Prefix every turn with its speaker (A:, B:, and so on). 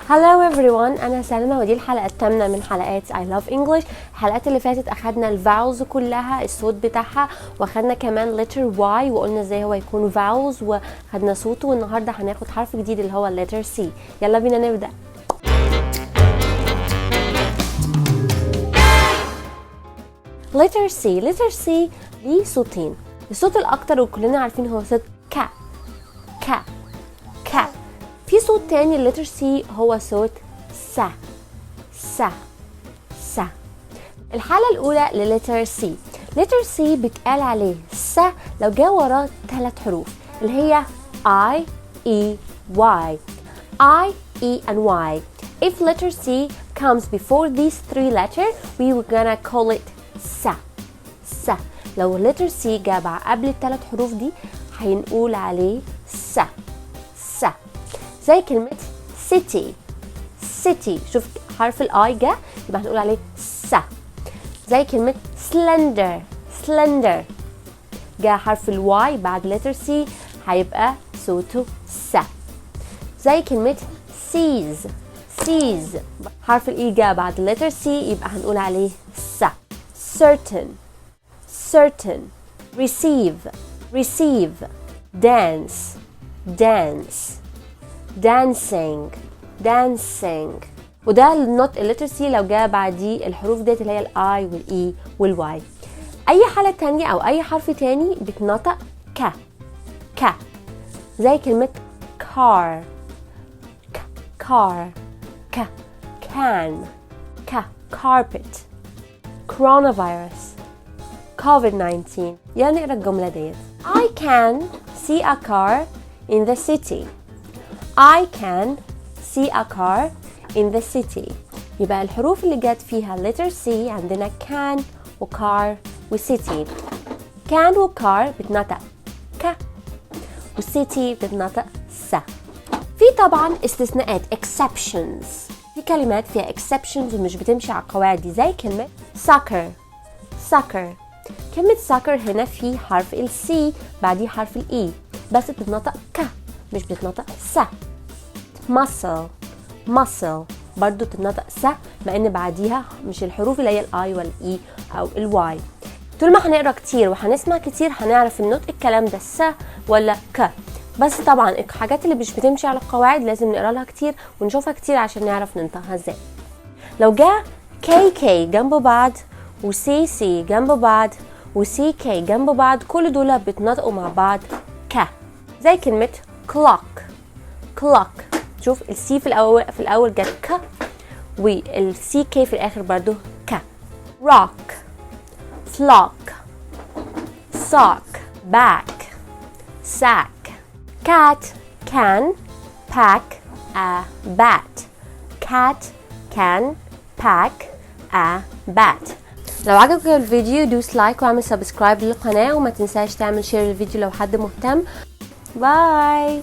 A: Hello everyone، أنا سلمى ودي الحلقة الثامنة من حلقات I love English. الحلقات اللي فاتت أخدنا الفاولز كلها الصوت بتاعها، وأخدنا كمان letter Y وقلنا ازاي هو يكون vowels وخدنا صوته، والنهاردة هناخد حرف جديد اللي هو letter C. يلا بينا نبدأ. letter C ليه صوتين. الصوت الأكتر وكلنا عارفين هو صوت كا كا كا. في صوت تاني letter C هو صوت سا سا سا. الحالة الأولى لletter C. letter C بتقال عليه سا لو جاء وراه 3 حروف اللي هي I, E, Y. I, E and Y. If letter C comes before these 3 letters, we were gonna call it سا سا. لو letter C جاب قبل ال3 حروف دي هنقول عليه سا سا. زي كلمة city city، شوف حرف الاي جا يبقى هنقول عليه سا. زي كلمة slender slender، جا حرف الواي بعد letter C هيبقى صوته سا. زي كلمة seize seize، حرف الاي جا بعد letter C يبقى هنقول عليه سا. certain certain. receive receive. dance dance dancing dancing. وده النطق letter C لو جاء بعديه الحروف ديت اللي هي الاي والاي والواي. اي حالة تانية او اي حرف تاني بتنطق ك ك. زي كلمة car car ك can ك carpet coronavirus COVID-19. يلا نقرا الجملة ديت. I can see a car in the city. I can see a car in the city. يبقى الحروف اللي جت فيها letter C عندنا can و car و city. can و car بتنطق ك و city بتنطق س. في طبعا استثناءات exceptions. في كلمات فيها exceptions ومش بتمشي على القواعد دي، زي كلمة soccer soccer. كلمة soccer هنا في حرف ال C بعديه حرف ال E بس بتنطق ك مش بتنطق س. muscle muscle برضو تتنطق س مع ان بعديها مش الحروف اللي هي الاي والاي او الواي. طول ما هنقرا كتير وهنسمع كتير هنعرف النطق الكلام ده س ولا ك. بس طبعا الحاجات اللي مش بتمشي على القواعد لازم نقرا لها كتير ونشوفها كتير عشان نعرف ننطقها ازاي. لو جاء كي كي جنب بعض وسي سي جنب بعض وسي كي جنب بعض كل دول بيتنطقوا مع بعض ك. زي كلمة clock clock. شوف السي في الاول جت ك والسي كي في الاخر برضو ك. rock flock sock back sack. cat can pack a bat. cat can pack a bat. لو عجبك الفيديو دوس لايك واعمل سبسكرايب للقناة وما تنساش تعمل شير للفيديو لو حد مهتم. باي.